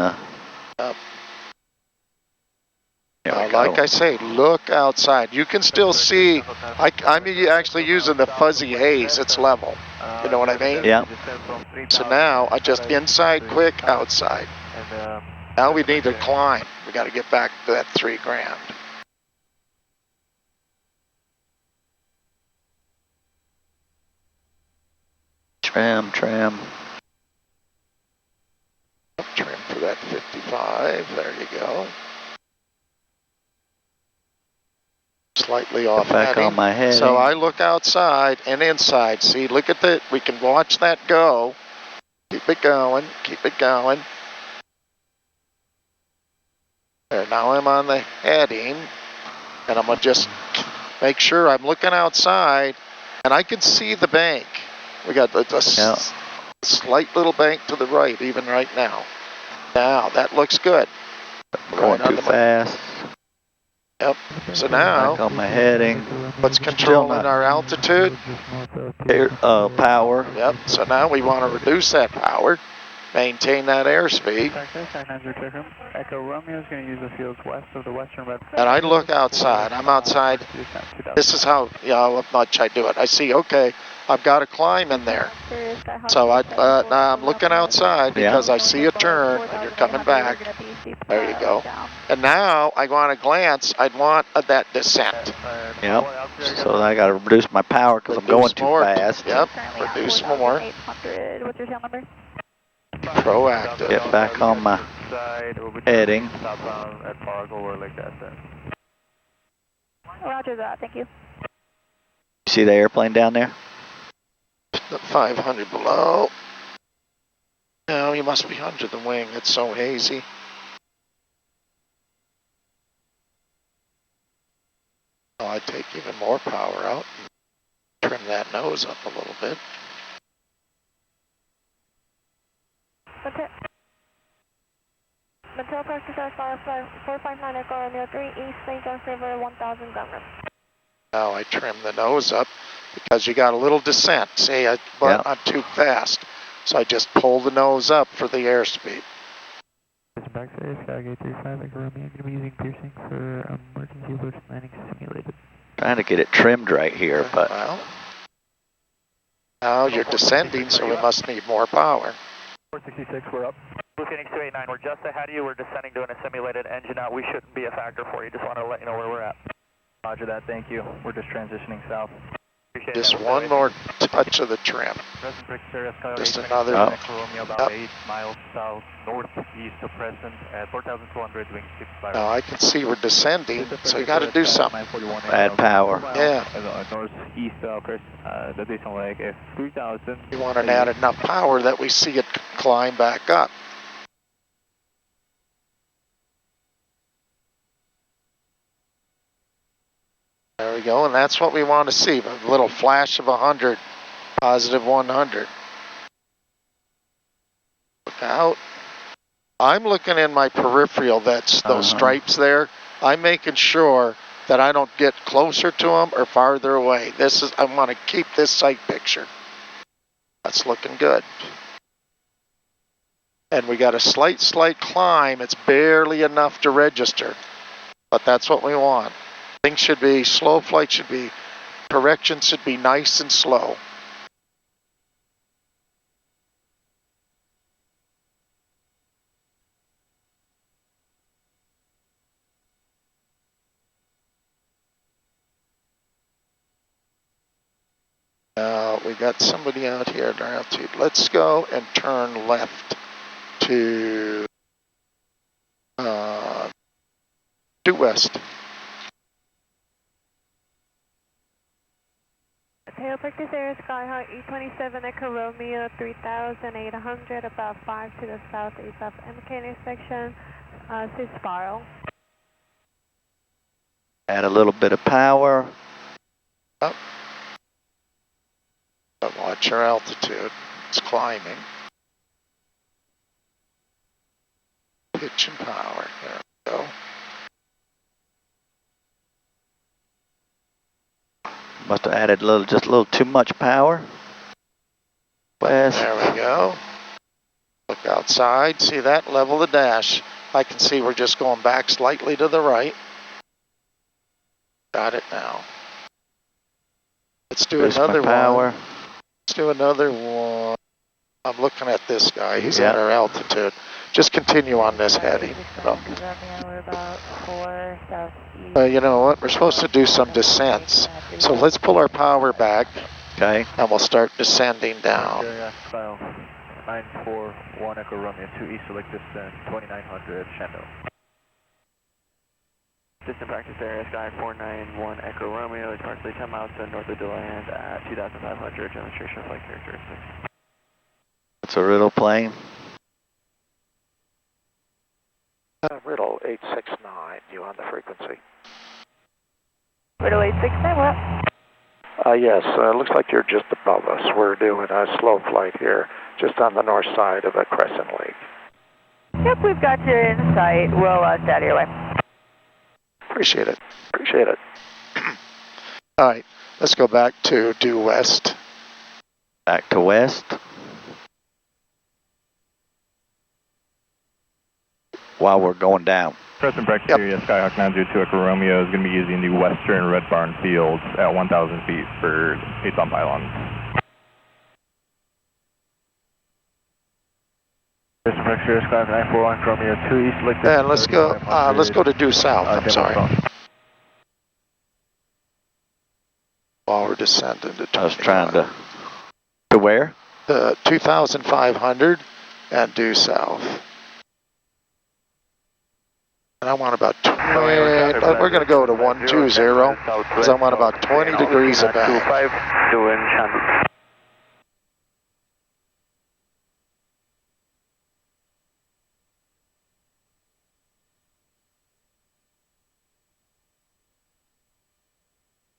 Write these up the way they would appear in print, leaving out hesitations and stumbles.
the... Like I say, look outside. You can still see, I'm actually using the fuzzy haze. It's level. You know what I mean? Yeah. So now I just inside quick, outside. Now we need to climb. We got to get back to that 3 grand. Trim. Trim for that 55. There you go. Slightly off back heading. on my head. So I look outside and inside. See, look at the, we can watch that go. Keep it going, keep it going. There, now I'm on the heading, and I'm gonna just make sure I'm looking outside, and I can see the bank. We got the slight little bank to the right, even right now. Now, that looks good. Going too fast. Yep. So now, back on my heading. what's controlling our altitude? Power. Yep. So now we want to reduce that power, maintain that airspeed. Echo Romeo is going to use the fields west of the western red. And I look outside. I'm outside. This is how much I do it. I see, okay, I've got a climb in there. So I'm looking outside because I see a turn and you're coming back. There you go. And now I want to glance. I'd want that descent. Yep. So I got to reduce my power because I'm going too fast. Yep. Reduce more. Proactive. Get back on my heading. Roger that, thank you. See the airplane down there? 500 below. No, you must be under the wing. It's so hazy. Oh, I'd take even more power out and trim that nose up a little bit. Mattel practice at 459 Echo Romeo 3 East St. John's River 1000 gunner. Now I trim the nose up because you got a little descent. See, but not too fast. So I just pull the nose up for the airspeed. Back to Ksgj 35 Echo Romeo. I'm going to be using piercing for emergency approach landing simulated. Trying to get it trimmed right here, but... Well, now you're descending, so we must need more power. 466, we're up. Phoenix 289, we're just ahead of you. We're descending doing a simulated engine out. We shouldn't be a factor for you. Just want to let you know where we're at. Roger that, thank you. We're just transitioning south. Appreciate just one more touch of the trim. Just another. About 8 miles south northeast of Preston at 4,200 wing 65. Now I can see we're descending, so you got to do something. Add power. Yeah. Northeast of the Dayton Lake at 3,000. You want to add enough power that we see it climb back up. There we go, and that's what we want to see, a little flash of 100, positive 100. Look out. I'm looking in my peripheral, that's those stripes there. I'm making sure that I don't get closer to them or farther away. I want to keep this sight picture. That's looking good. And we got a slight climb. It's barely enough to register, but that's what we want. Things should be, slow flight should be, correction should be nice and slow. We got somebody out here at our altitude. Let's go and turn left to due west. Tail practice area sky high E27 Echo Romeo 3,800 about 5 to the southeast of MK intersection, spiral. Add a little bit of power. Up. But watch your altitude. It's climbing. Pitch and power. There we go. Must have added just a little too much power. West. There we go. Look Look outside, see that? Level the dash. I can see we're just going back slightly to the right. Got it now. Let's do another one. Let's do another one. I'm looking at this guy. He's at our altitude. Just continue on this heading. You know what? We're supposed to do some descents. So let's pull our power back. Okay. And we'll start descending down. 941 Echo Romeo 2 East select descent 2900 Shannon. Distant practice area sky 491 Echo Romeo, approximately 10 miles to the north of DeLand at 2500, demonstration flight characteristics. It's a Riddle plane. Riddle 869, you on the frequency? Riddle 869, what? Yes, looks like you're just above us. We're doing a slow flight here, just on the north side of the Crescent Lake. Yep, we've got you in sight. We'll stay out of your way. Appreciate it. Appreciate it. All right, let's go back to due west. Back to west. While we're going down. Present practice area Skyhawk 902 Echo Romeo is going to be using the western Red Barn Fields at 1,000 feet for 8-ton pylons. Present practice area Skyhawk 941 Romeo 2 East. And let's go to due south. I'm sorry. While we're descending to 21. I was trying to where? 2,500 and due south. And I want about 20, we're going to go to 120, because I want about 20 degrees of back. Doing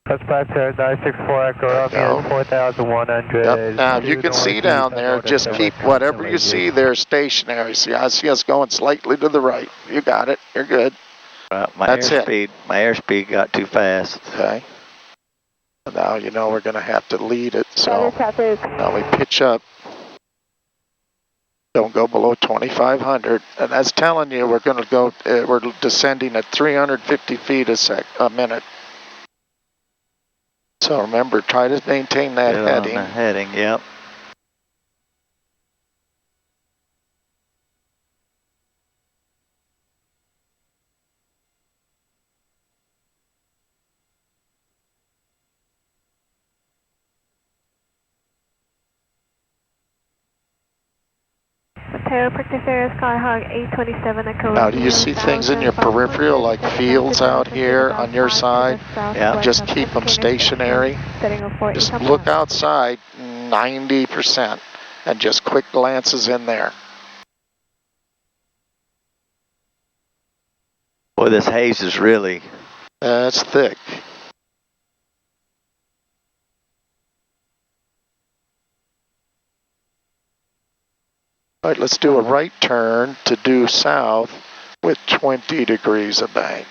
That's practice 964 Echo Romeo 4,100. Yep. Now you can see down there, just keep whatever you see there stationary. See, I see us going slightly to the right. You got it. You're good. My airspeed got too fast. Okay. Now you know we're going to have to lead it. So now we pitch up. Don't go below 2,500. And that's telling you we're going to go. We're descending at 350 feet a minute. So remember, try to maintain that heading. On the heading, yep. Practice area Skyhawk 827 Echo Romeo. Now, do you see things in your peripheral, like fields out here on your side? Yeah. Just keep them stationary. Just look outside 90% and just quick glances in there. Boy, this haze is really... It's thick. All right, let's do a right turn to due south with 20 degrees of bank.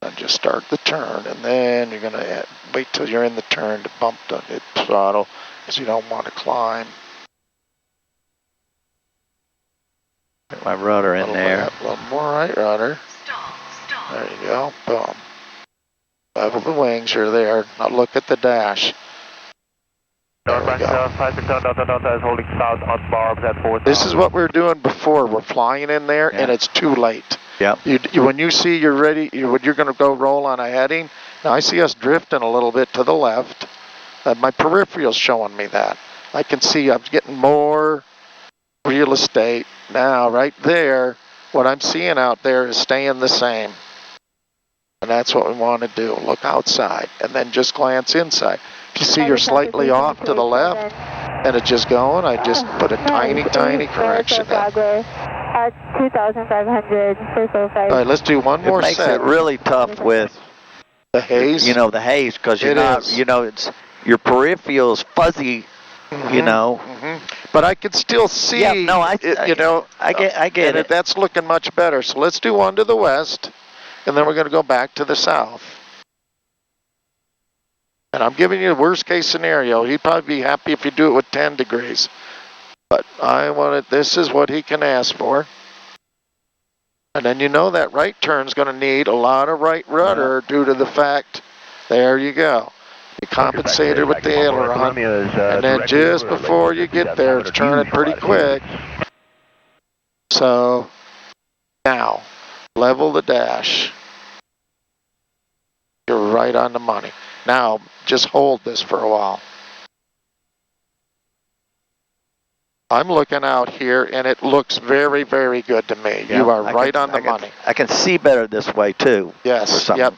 And just start the turn, and then you're going to wait till you're in the turn to bump the throttle, because you don't want to climb. Get my rudder in there. A little more right rudder. There you go. Boom. Level the wings. You're there. Now look at the dash. This is what we were doing before. We're flying in there, and it's too late. Yep. When you see you're ready, you're going to go roll on a heading. Now I see us drifting a little bit to the left. My peripheral's showing me that. I can see I'm getting more real estate. Now, right there, what I'm seeing out there is staying the same. And that's what we want to do. Look outside, and then just glance inside. If you see you're slightly off to the left, and it's just going, I just put a tiny correction in. At 2,500 for so far. All right, let's do one more set. It makes it really tough with the haze. You know, the haze, because you're not, you know, it's your peripheral is fuzzy. You know, but I can still see. Yeah, no, I get it. That's looking much better. So let's do one to the west, and then we're going to go back to the south. And I'm giving you the worst case scenario. He'd probably be happy if you do it with 10 degrees. But I want it, this is what he can ask for. And then you know that right turn's going to need a lot of right rudder due to the fact, there you go. You compensated with the aileron. And then just before you get there, it's turning pretty quick. So now, level the dash. You're right on the money. Now, just hold this for a while. I'm looking out here, and it looks very, very good to me. Yeah, you are right on the money. I can see better this way, too. Yes, yep.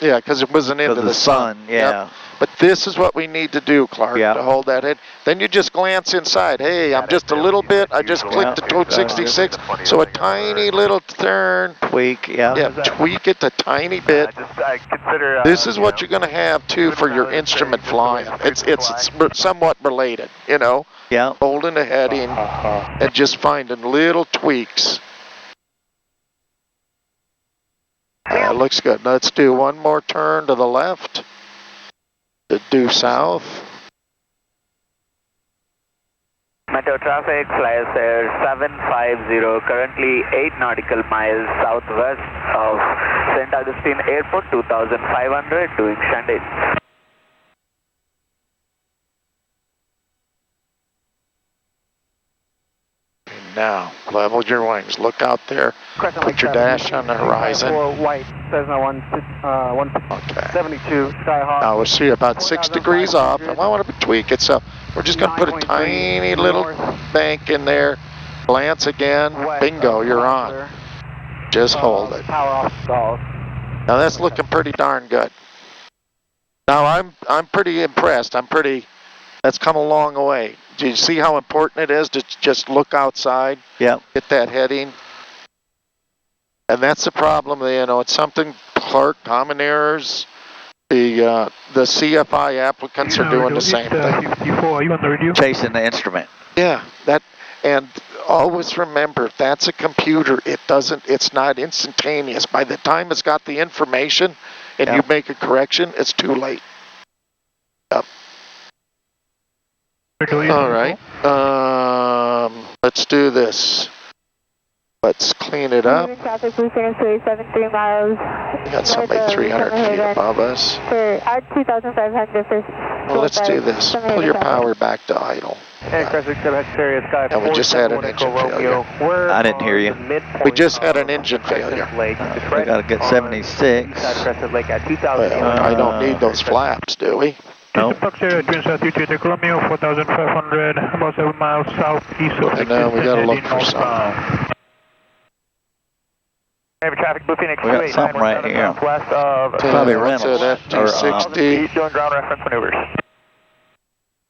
Yeah, because it wasn't into the sun. Yeah. Yep. But this is what we need to do, Clark, to hold that head. Then you just glance inside. Hey, I'm just a little bit. I just clicked the code 66. So a tiny little turn. Tweak, yeah. Tweak it a tiny bit. This is what you're going to have, too, for your instrument flying. It's somewhat related, you know. Yeah. Holding the heading and just finding little tweaks. Looks good. Let's do one more turn to the left. To due south. Meteo traffic, flies air 750, currently 8 nautical miles southwest of St. Augustine Airport, 2500, doing Shandin. Now, level your wings. Look out there. Put your dash on the horizon. White, Cessna 172, Skyhawk. Now we'll see about 6 degrees off. And I want to tweak it, so we're just going to put a tiny little bank in there. Glance again. Bingo, you're on. Just hold it. Now that's looking pretty darn good. Now I'm pretty impressed. That's come a long way. Do you see how important it is to just look outside? Yeah. Get that heading. And that's the problem, you know, it's something Clark, common errors, the CFI applicants are doing the same thing. 54, are you on the radio? Chasing the instrument. Yeah, and always remember, that's a computer. It's not instantaneous. By the time it's got the information and you make a correction, it's too late. Yep. All right, let's do this. Let's clean it up. Traffic, Blue Center 73 miles. We got somebody 300 feet above us. At 2,500 for. Well, let's do this. Pull your power back to idle. And we just had an engine failure. I didn't hear you. We just had an engine failure. We got to get 76. Well, I don't need those flaps, do we? No. Twin South 2J8 Romeo, 4,500, about 7 miles southeast of. And now we got to look for something. Traffic, Blue Phoenix we got something right here. Probably Reynolds. FT60. Doing ground reference maneuvers.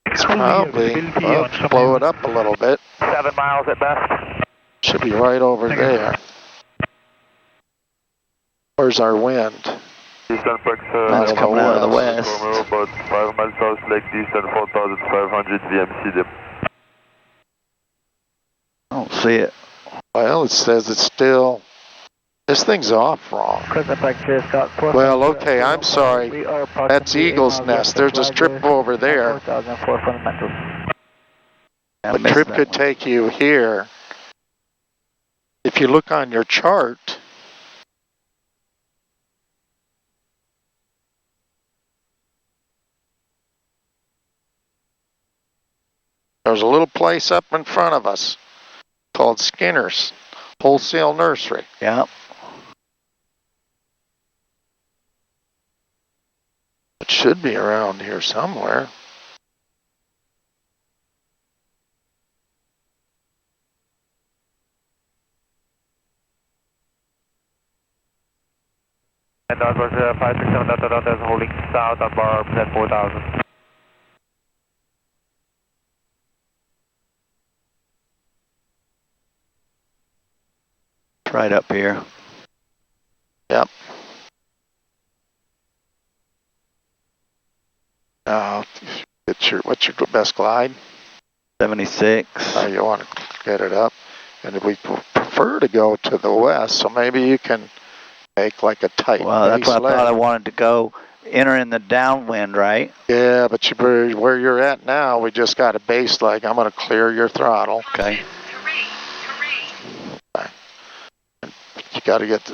It's probably, well, blow it up a little bit. 7 miles at best. Should be right over there. Where's our wind? It's coming out of the west. About 5 miles south, like east and 4,500 VMC. I don't see it. Well, it says it's still. This thing's off wrong. Well, okay, I'm sorry. That's Eagle's Nest. There's a strip over there. The trip could take you here. If you look on your chart, there's a little place up in front of us called Skinner's Wholesale Nursery. Yeah. It should be around here somewhere. And that was 567, that's holding south on bar 4,000. Right up here. Yep. What's your best glide? 76. You want to get it up. And we prefer to go to the west, so maybe you can make like a tight Well, that's what I thought I wanted to go entering the downwind, right? Yeah, but where you're at now, we just got a base leg. I'm going to clear your throttle. Okay. You got to get the...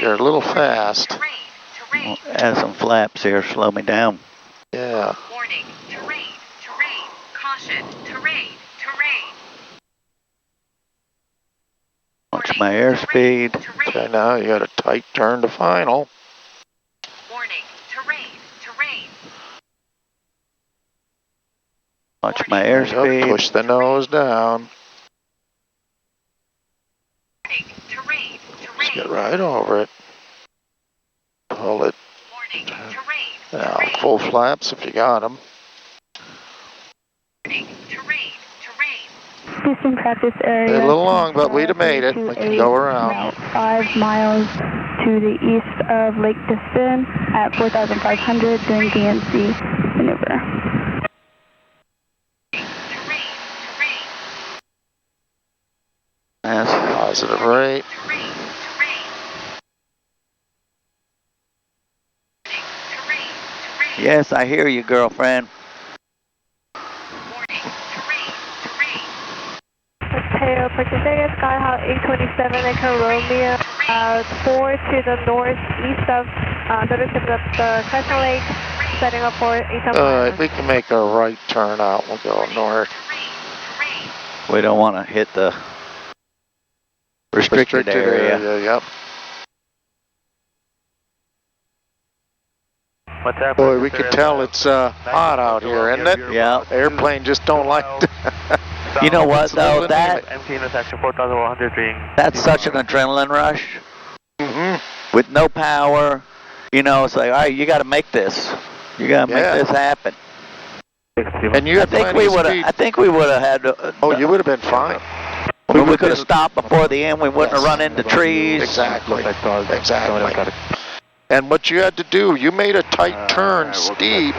You're a little fast. Well, add some flaps here, slow me down. Yeah. Warning, terrain, caution, terrain. Watch my airspeed. Okay, now you got a tight turn to final. Warning, terrain. Watch my Yep, airspeed. push the nose down. Warning, terrain. Just get right over it. Pull it. Warning, terrain. Now, full flaps if you got them. Warning, terrain. Houston practice area. A little long, but we'd have made it. We can go around. About 5 miles to the east of Lake Kfin at 4,500 during DNC maneuver. That's Positive rate. Yes, I hear you, girlfriend. Mateo, purchase area, Skyhawk 827 Echo Romeo, 4 to the northeast of the Crescent Lake, setting up for 8 Alright, we can make a right turn out. We'll go north. We don't want to hit the restricted area. Yep. What's that? Boy, we can tell it's hot out here, isn't it? Yeah. Airplane just don't like to. You know what, though? Empty intersection 4,100 being. That's such an adrenaline rush. Mm-hmm. With no power, you know, it's like, all right, you got to make this. You got to make this happen. And you I have think plenty we of would speed. have. I think we would have had. Oh, you would have been fine. We could have stopped before the end. We wouldn't have run into trees. Exactly. Exactly. And what you had to do, you made a tight turn steep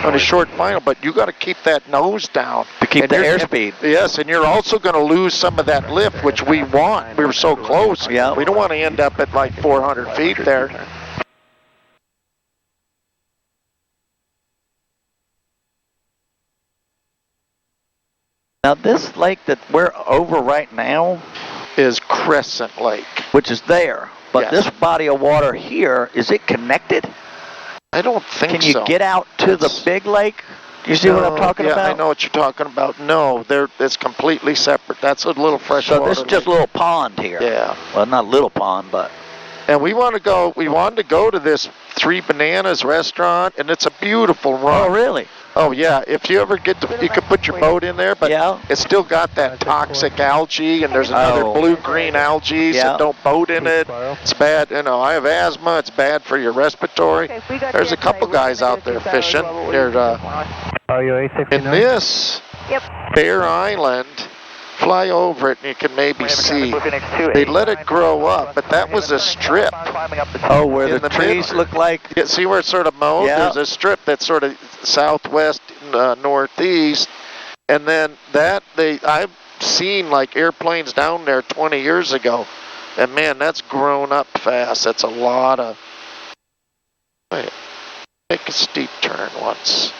on a short final, but you got to keep that nose down. To keep And the you're- airspeed. Yes, and you're also going to lose some of that lift, which we want. We were so close. Yeah. We don't want to end up at like 400 feet there. Now, this lake that we're over right now, Is Crescent Lake. which is there, but Yes. this body of water here, is it connected? I don't think Can you so. get out to the big lake? You see what I'm talking about? Yeah, I know what you're talking about. No, it's completely separate. That's a little freshwater. So this is just a little pond here. Yeah. Well, not a little pond, but. And we wanted to go to this Three Bananas restaurant, and it's a beautiful run. Oh, really? Oh, yeah. If you ever you can put your boat in there, but Yeah. it's still got that toxic algae, and there's another blue-green algae, so don't boat in it. It's bad. You know, I have asthma. It's bad for your respiratory. There's a couple guys out there fishing. They're in this Bear Island. Fly over it and you can maybe see. They let it grow up, but that was a strip. Oh, where In the the trees middle. look like. Yeah, see where it's sort of mowed? Yeah. There's a strip that's sort of southwest, northeast, and then I've seen like airplanes down there 20 years ago, and man, that's grown up fast. That's a lot of. Wait, make a steep turn once.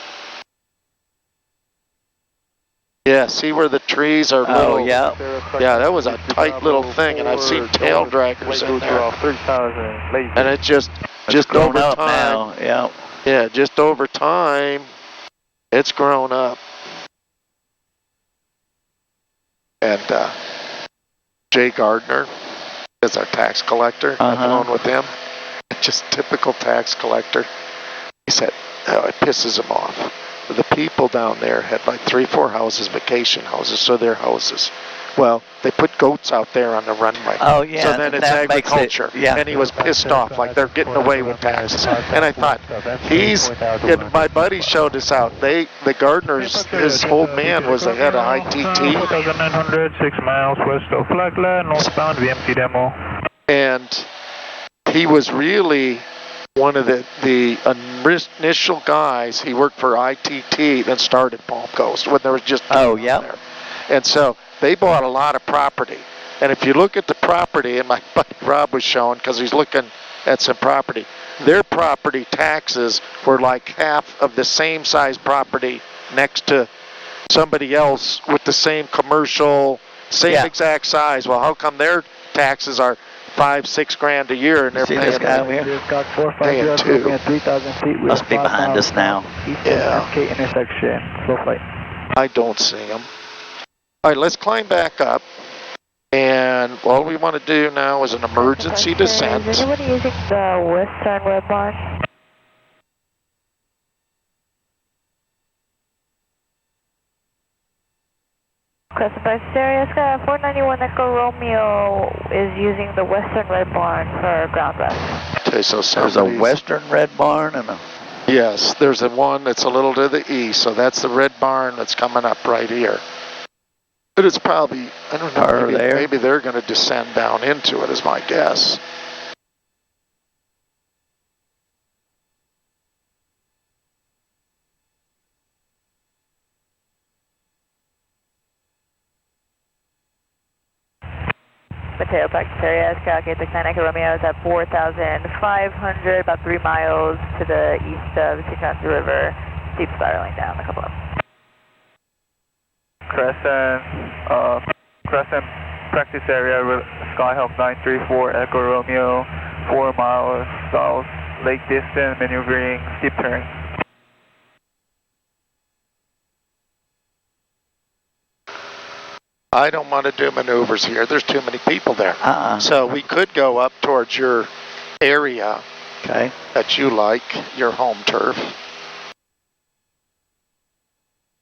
Yeah, see where the trees are little. Oh, yeah. Yeah, that was a tight little thing, and I've seen tail draggers in there. And it just Grown over up time. now. Yeah. Yeah, just over time, it's grown up. And Jay Gardner is our tax collector. I've known with him. Just typical tax collector. He said, oh, it pisses him off. The people down there had like 3-4 houses, vacation houses, so they're houses. Well, they put goats out there on the runway. Oh, yeah. So then it's that makes agriculture. it- yeah. And he was pissed off, like they're getting away with taxes. And I thought, my buddy showed us out. The Gardners, his old man was the head of ITT. 4,900, 6 miles west of Flagler, northbound VMT demo. And he was really one of the initial guys. He worked for ITT, then started Palm Coast when there was just there. And so they bought a lot of property. And if you look at the property, and my buddy Rob was showing, because he's looking at some property, their property taxes were like half of the same size property next to somebody else with the same commercial, same exact size. Well, how come their taxes are $5-6 grand a year and they're See paying this guy over here? paying two? at 3,000 feet. Must be behind us now. Yeah. MK intersection. Slow flight. I don't see them. All right, let's climb back up. And all we want to do now is an emergency descent. Is anybody using the western red barn? Classified area, Sky 491 Echo Romeo is using the western red barn for ground rest. Okay, so There's a western red barn and a... Yes, there's a one that's a little to the east, so that's the red barn that's coming up right here. But it's probably, I don't know, maybe they're going to descend down into it is my guess. Mateo practice area, calculate the 9 Echo Romeo is at 4,500, about 3 miles to the east of Chicanti River, steep spiraling down a couple of them. Crescent practice area, Skyhawk 934 Echo Romeo, 4 miles south, lake distance, maneuvering, steep turn. I don't want to do maneuvers here. There's too many people there. So we could go up towards your area that you like, your home turf.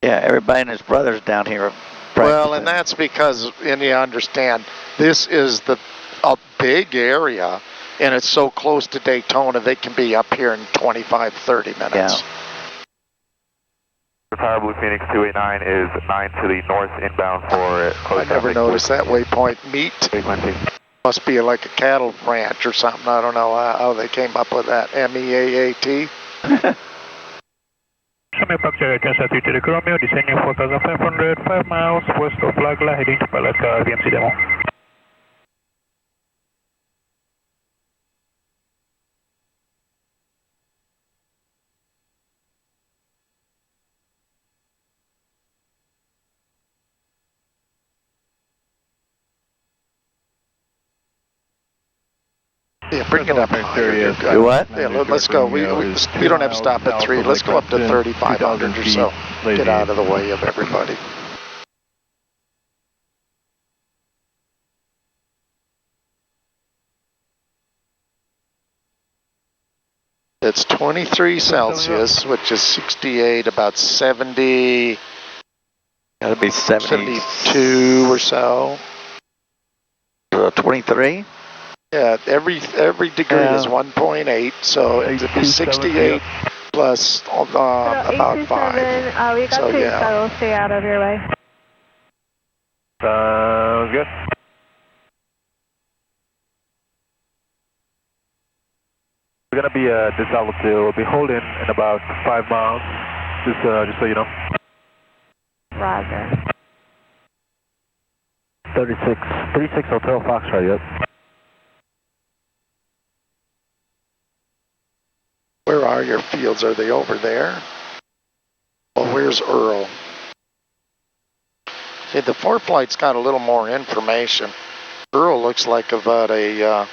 Yeah, everybody and his brothers down here. Well, and that's because, and you understand, this is a big area, and it's so close to Daytona, they can be up here in 25, 30 minutes. Yeah. Power Blue Phoenix 289 is 9 to the north inbound for close. I never noticed that waypoint meet. Must be like a cattle ranch or something. I don't know how they came up with that. MEAAT. Summit Factory Kansas City to Romeo, descending 4,500, 5 miles west of Flagler, heading to pilot car VMC demo. Yeah, bring it up higher. Do what? Yeah, let's go. We don't have to stop at 3. Let's go up to 3,500 or so. Get out of the way of everybody. It's 23 Celsius, which is 68, about 70. Gotta be 72 or so. 23? Yeah, every degree is 1.8, so it'd be 68 plus about 5. We got so, yeah. So we'll stay out of your way. Sounds good. We're gonna be this altitude. We'll be holding in about 5 miles. Just so you know. Roger. 36 Hotel Foxtrot, yep. Where are your fields? Are they over there? Well, where's Earl? See, the ForeFlight's got a little more information. Earl looks like about a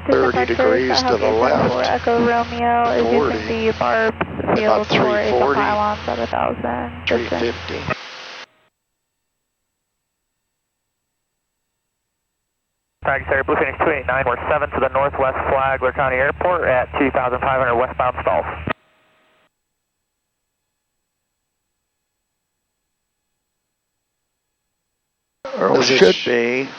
30 degrees to the left. Echo Romeo is 40. using the Barb's field About 340. for pylons at 1,000. 350. Practice area Blue Phoenix 289, we're 7 to the northwest Flagler County Airport at 2,500 westbound stalls. Or should be.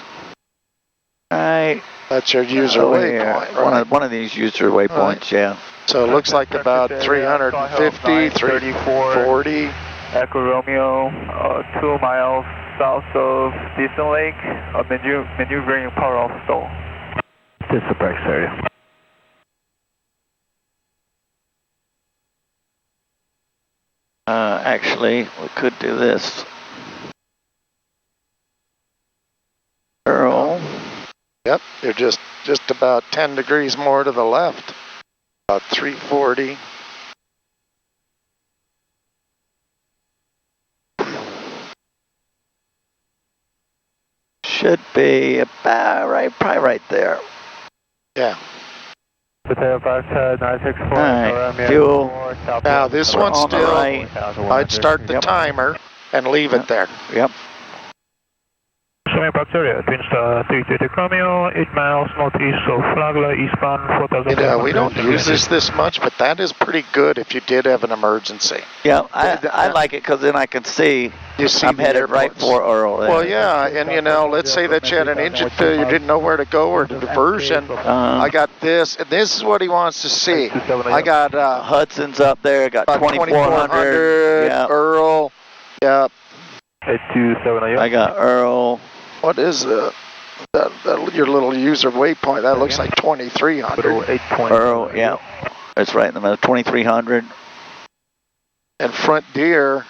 Right. That's your user waypoint, yeah. right? One of these user waypoints, yeah. So it looks like about 350, 340. Echo Romeo, 2 miles south of Distant Lake, maneuvering power off stall. This is the practice area. Actually, we could do this. Earl. Yep, you're just about 10 degrees more to the left. About 340. Should be about probably right there. Yeah. Potato 964. Alright, fuel. Now this one's on the still, right. I'd start the timer and leave it there. Yep. Showing Bacteria, Twin Star 2J8 Romeo, 8 miles northeast of Flagler, eastbound 4,500. We don't use this much, but that is pretty good if you did have an emergency. Yeah, I like it because then I can see, You see I'm the headed right airports. for Earl. There. Well, yeah, and you know, let's say that you had an engine failure, you didn't know where to go or the diversion. I got this, and this is what he wants to see. I got Hudson's up there, got 2400. 2400, Yep. Earl. Yep. 8278. I got Earl. What is your little user waypoint? That looks like 2300. Earl, yeah. It's right in the middle, 2300. And Frontier.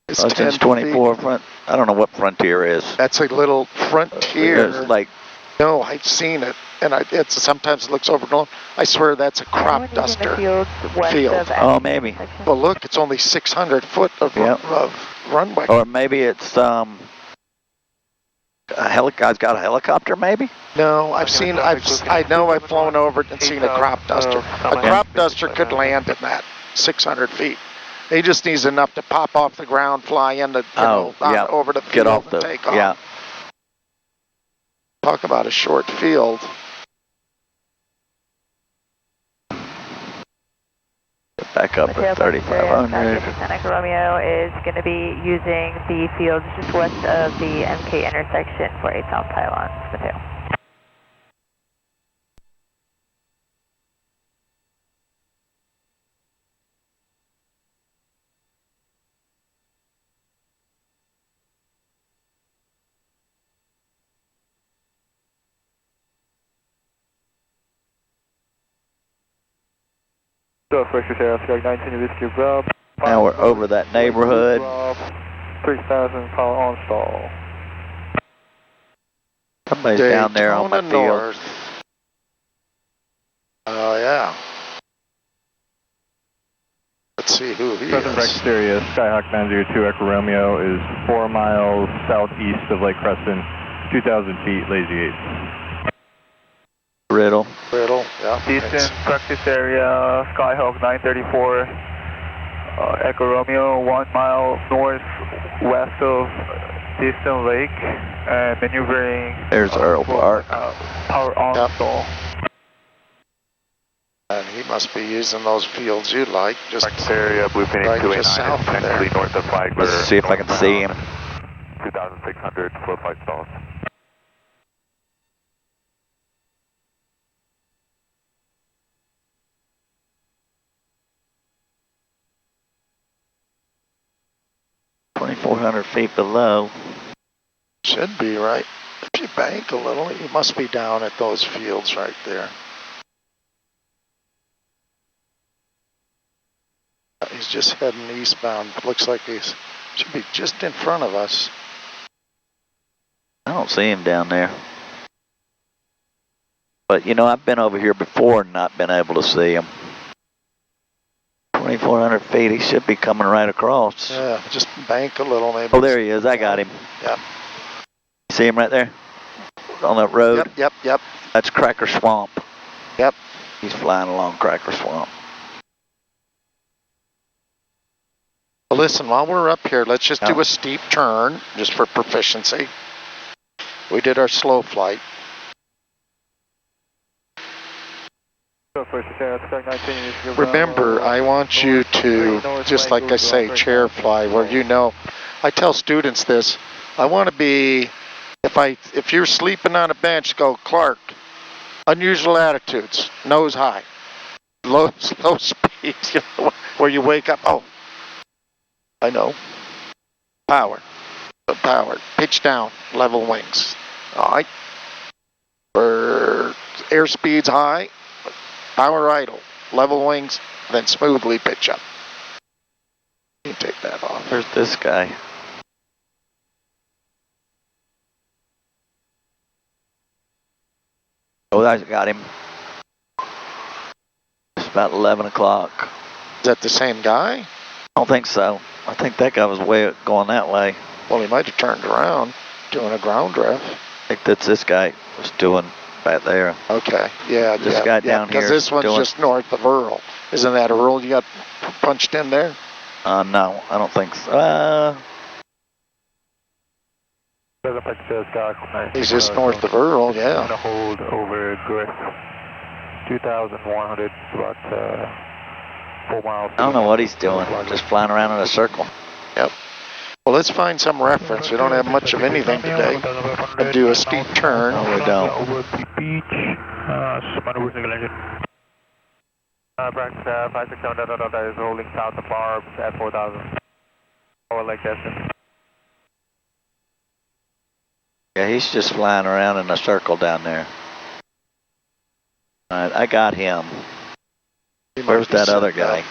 It's Hudson's 10 24 feet. front. I don't know what Frontier is. That's a little Frontier. It's like, no, I've seen it, and sometimes it looks overgrown. I swear that's a crop duster field. oh, maybe. Well, look, it's only 600 foot of runway. Or maybe it's guy's got a helicopter, maybe. No, I know I've flown over it and seen a crop duster. A crop duster could land in that 600 feet. He just needs enough to pop off the ground, fly into, over the field, get off and take off. Yeah. Talk about a short field. Back up at 3500. Santa Romeo is going to be using the fields just west of the MK intersection for a South Pylon. Mateo. Now we're over that neighborhood. 3,000 power on stall. Somebody's down there on my field. Oh, yeah. Let's see who he Present is. exterior, Skyhawk 902 Echo Romeo is 4 miles southeast of Lake Crescent, 2,000 feet, Lazy 8. Riddle, yeah. Eastern practice area, Skyhawk 934, Echo Romeo, 1 mile northwest of Distant Lake, and maneuvering. There's Earl Park. Power on stall. And he must be using those fields you like, just area, Blue Phoenix right 289 just south is of there. technically north of Flagler. Let's see if I can see him. 2,600 flow flight stalls. Feet below. Should be right. If you bank a little, he must be down at those fields right there. He's just heading eastbound. Looks like he's should be just in front of us. I don't see him down there. But you know, I've been over here before and not been able to see him. 2,400 feet, he should be coming right across. Yeah, just bank a little maybe. Oh, there he is, I got him. Yep. See him right there? On that road? Yep. That's Cracker Swamp. Yep. He's flying along Cracker Swamp. Well, listen, while we're up here, let's just do a steep turn, just for proficiency. We did our slow flight. Remember, I want you to, just like I say, chair fly, where you know, I tell students this, I want to be, if you're sleeping on a bench, go, Clark, unusual attitudes, nose high, low speeds, where you wake up, oh, I know, power, pitch down, level wings, all right, for airspeed's high, power idle, level wings, then smoothly pitch up. You can take that off. Where's this guy? Oh, I got him. about 11 o'clock. Is that the same guy? I don't think so. I think that guy was going that way. Well, he might have turned around, doing a ground ref. I think that's this guy was doing back there. Okay, yeah, This guy down here. because this one's just north of Earl. Isn't that Earl you got punched in there? No, I don't think so. He's just north of Earl, yeah. On a hold over Griff, 2,100, about 4 miles. I don't know what he's doing. Just flying around in a circle. Yep. Well, let's find some reference. We don't have much of anything today. And do a steep turn. No, we don't. Over the beach, maneuver single engine. Practice 567 that is holding south of Barbs at 4,000. Power Lake Destin. Yeah, he's just flying around in a circle down there. All right, I got him. Where's that other guy?